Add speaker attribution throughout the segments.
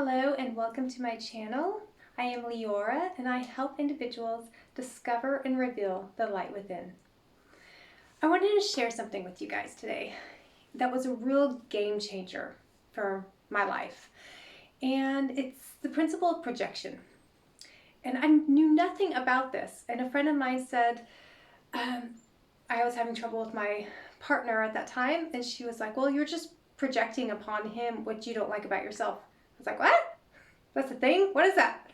Speaker 1: Hello and welcome to my channel. I am Leora and I help individuals discover and reveal the light within. I wanted to share something with you guys today that was a real game changer for my life. And it's the principle of projection. And I knew nothing about this. And a friend of mine said, I was having trouble with my partner at that time. And she was like, well, you're just projecting upon him what you don't like about yourself. I was like, what? That's a thing? What is that?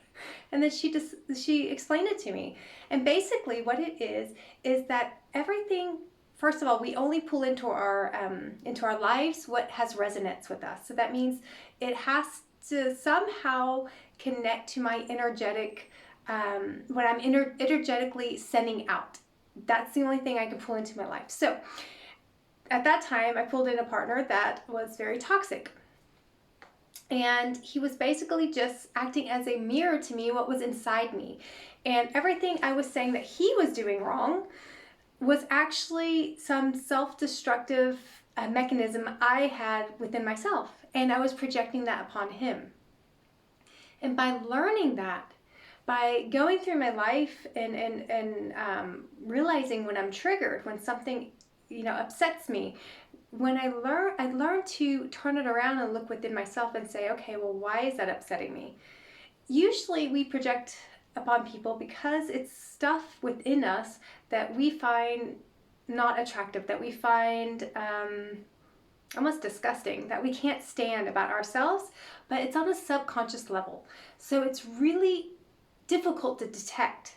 Speaker 1: And then she explained it to me. And basically what it is that everything, first of all, we only pull into our lives what has resonance with us. So that means it has to somehow connect to my energetic, what I'm energetically sending out. That's the only thing I can pull into my life. So at that time, I pulled in a partner that was very toxic. And he was basically just acting as a mirror to me, what was inside me. And everything I was saying that he was doing wrong was actually some self-destructive mechanism I had within myself. And I was projecting that upon him. And by learning that, by going through my life and realizing when I'm triggered, when something upsets me, when I learned to turn it around and look within myself and say, okay, well, why is that upsetting me? Usually we project upon people because it's stuff within us that we find not attractive, that we find almost disgusting, that we can't stand about ourselves, but it's on a subconscious level. So it's really difficult to detect.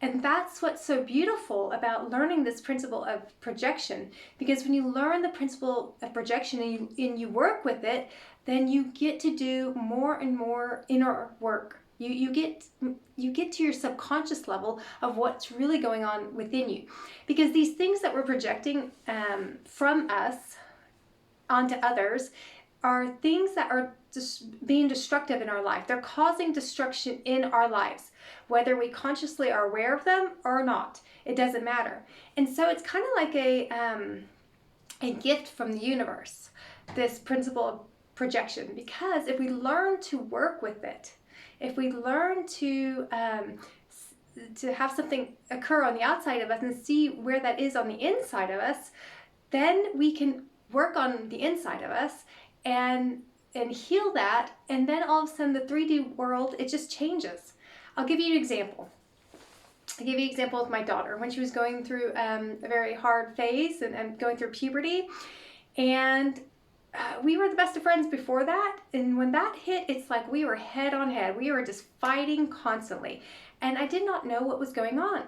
Speaker 1: And that's what's so beautiful about learning this principle of projection, because when you learn the principle of projection and you work with it, then you get to do more and more inner work. You get to your subconscious level of what's really going on within you, because these things that we're projecting from us onto others are things that are just being destructive in our life. They're causing destruction in our lives, whether we consciously are aware of them or not. It doesn't matter. And so it's kind of like a gift from the universe, this principle of projection, because if we learn to work with it, if we learn to have something occur on the outside of us and see where that is on the inside of us, then we can work on the inside of us and heal that, and then all of a sudden the 3D world, it just changes. I'll give you an example. I'll give you an example with my daughter when she was going through a very hard phase and going through puberty, and we were the best of friends before that, and when that hit, it's like we were head on head. We were just fighting constantly, and I did not know what was going on.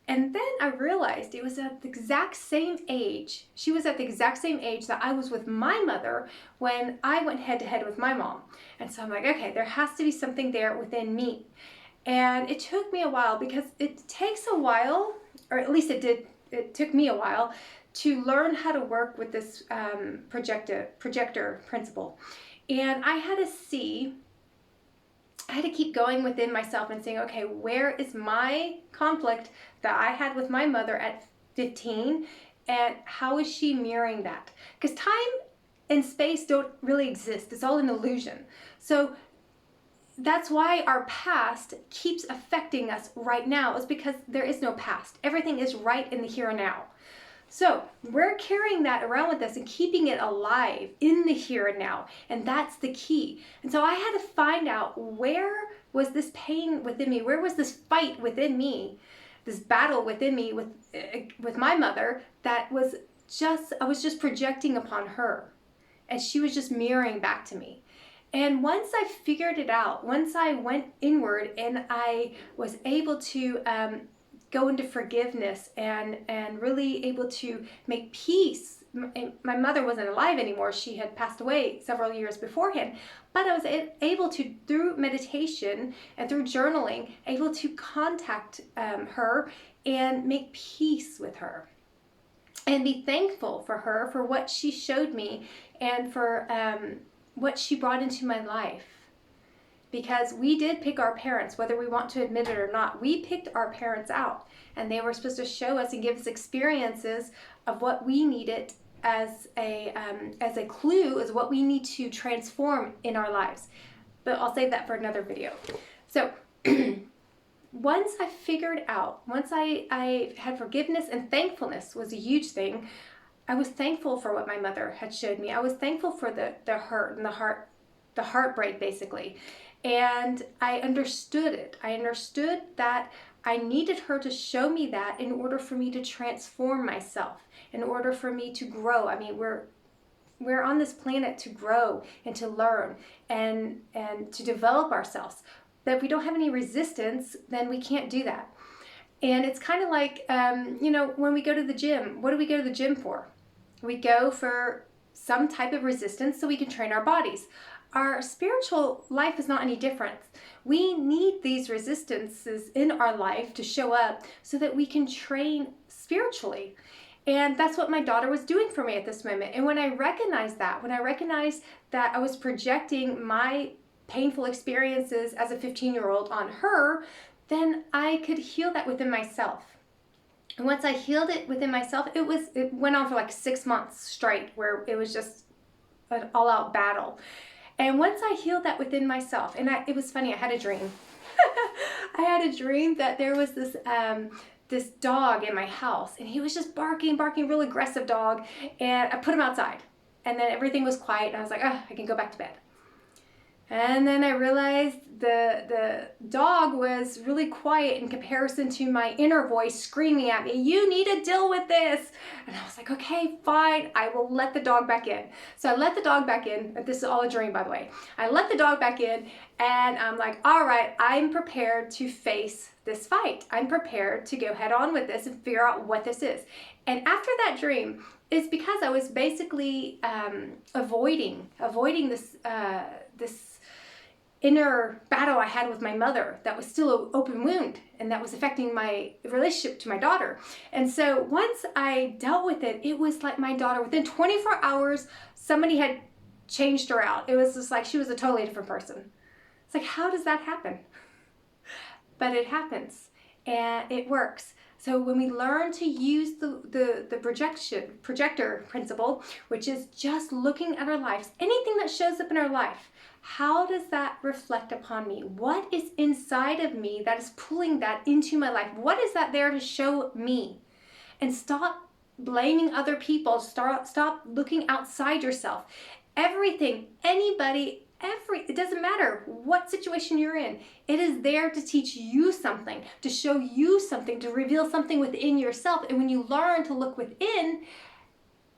Speaker 1: And then I realized it was at the exact same age. She was at the exact same age that I was with my mother when I went head to head with my mom. And so I'm like, okay, there has to be something there within me. And it took me a while, because it takes a while, or at least it took me a while to learn how to work with this projector principle. And I had to keep going within myself and saying, okay, where is my conflict that I had with my mother at 15, and how is she mirroring that? Because time and space don't really exist. It's all an illusion. So that's why our past keeps affecting us right now, is because there is no past. Everything is right in the here and now. So we're carrying that around with us and keeping it alive in the here and now. And that's the key. And so I had to find out, where was this pain within me? Where was this fight within me? This battle within me with my mother that was I was just projecting upon her. And she was just mirroring back to me. And once I figured it out, once I went inward and I was able to go into forgiveness and really able to make peace. My mother wasn't alive anymore. She had passed away several years beforehand. But I was able to, through meditation and through journaling, able to contact her and make peace with her. And be thankful for her, for what she showed me and for what she brought into my life. Because we did pick our parents, whether we want to admit it or not. We picked our parents out, and they were supposed to show us and give us experiences of what we needed as a clue, as what we need to transform in our lives. but I'll save that for another video. So once I figured out, once I had forgiveness, and thankfulness was a huge thing. I was thankful for what my mother had showed me. I was thankful for the hurt and the heartbreak, basically. And I understood it. I understood that I needed her to show me that in order for me to transform myself, in order for me to grow. I mean, we're on this planet to grow and to learn and to develop ourselves. But if we don't have any resistance, then we can't do that. And it's kind of like, when we go to the gym, what do we go to the gym for? We go for some type of resistance so we can train our bodies. Our spiritual life is not any different. We need these resistances in our life to show up so that we can train spiritually. And that's what my daughter was doing for me at this moment. And when I recognized that I was projecting my painful experiences as a 15-year-old on her, then I could heal that within myself. And once I healed it within myself, it went on for like 6 months straight, where it was just an all-out battle. And once I healed that within myself, and it was funny, I had a dream. I had a dream that there was this dog in my house, and he was just barking, real aggressive dog, and I put him outside. And then everything was quiet, and I was like, oh, I can go back to bed. And then I realized the dog was really quiet in comparison to my inner voice screaming at me, you need to deal with this. And I was like, okay, fine, I will let the dog back in. So I let the dog back in. This is all a dream, by the way. I let the dog back in, and I'm like, all right, I'm prepared to face this fight. I'm prepared to go head on with this and figure out what this is. And after that dream, it's because I was basically avoiding this inner battle I had with my mother that was still an open wound and that was affecting my relationship to my daughter. And so once I dealt with it, it was like my daughter, within 24 hours, somebody had changed her out. It was just like she was a totally different person. It's like, how does that happen? But it happens, and it works. So when we learn to use the projector principle, which is just looking at our lives, anything that shows up in our life, how does that reflect upon me? What is inside of me that is pulling that into my life? What is that there to show me? And stop blaming other people. Stop looking outside yourself. Everything, anybody, it doesn't matter what situation you're in. It is there to teach you something, to show you something, to reveal something within yourself. And when you learn to look within,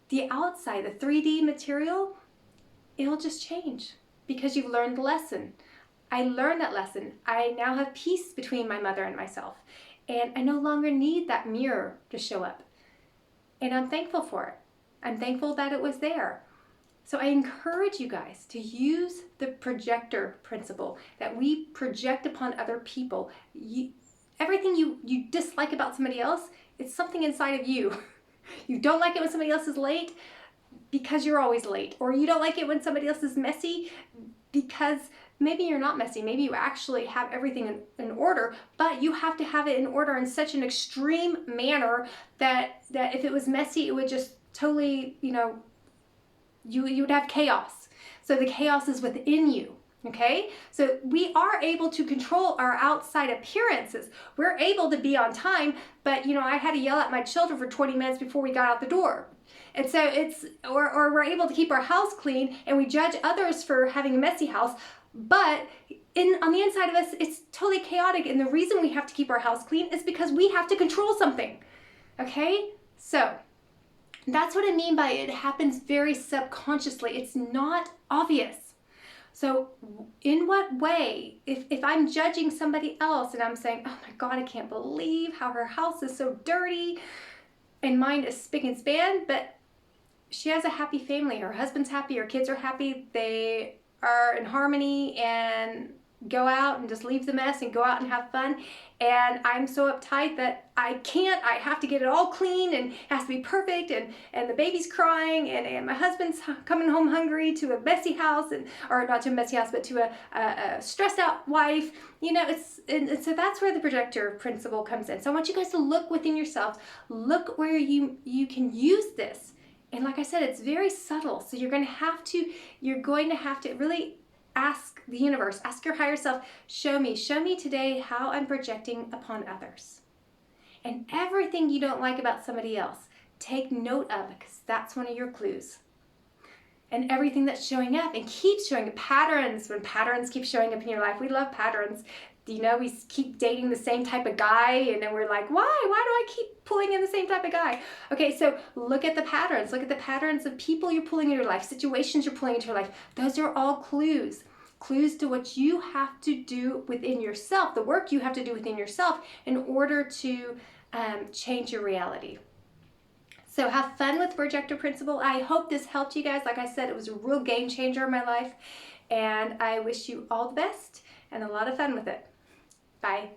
Speaker 1: the outside, the 3D material, it'll just change because you've learned the lesson. I learned that lesson. I now have peace between my mother and myself. And I no longer need that mirror to show up. And I'm thankful for it. I'm thankful that it was there. So I encourage you guys to use the projector principle, that we project upon other people. Everything you dislike about somebody else, it's something inside of you. You don't like it when somebody else is late because you're always late. Or you don't like it when somebody else is messy because maybe you're not messy. Maybe you actually have everything in order, but you have to have it in order in such an extreme manner that if it was messy, it would just totally, you would have chaos. So the chaos is within you, okay? So we are able to control our outside appearances. We're able to be on time, but I had to yell at my children for 20 minutes before we got out the door. And so or we're able to keep our house clean, and we judge others for having a messy house, but on the inside of us, it's totally chaotic. And the reason we have to keep our house clean is because we have to control something, okay? So that's what I mean by it happens very subconsciously. It's not obvious. So in what way, if I'm judging somebody else and I'm saying, oh my God, I can't believe how her house is so dirty and mine is spick and span, but she has a happy family. Her husband's happy, her kids are happy, they are in harmony and go out and just leave the mess and go out and have fun. And I'm so uptight that I have to get it all clean and it has to be perfect, and the baby's crying and my husband's coming home hungry to a messy house, or not to a messy house, but to a stressed out wife. And so that's where the projector principle comes in. So I want you guys to look within yourself, look where you can use this. And like I said, it's very subtle. So you're going to have to really ask the universe, ask your higher self, show me today how I'm projecting upon others. And everything you don't like about somebody else, take note of, because that's one of your clues. And everything that's showing up and keeps showing up, patterns, when patterns keep showing up in your life, we love patterns. You know, we keep dating the same type of guy, and then we're like, why do I keep pulling in the same type of guy? Okay, so look at the patterns. Look at the patterns of people you're pulling in your life, situations you're pulling into your life. Those are all clues. Clues to what you have to do within yourself, the work you have to do within yourself in order to change your reality. So have fun with projector principle. I hope this helped you guys. Like I said, it was a real game changer in my life, and I wish you all the best and a lot of fun with it. Bye.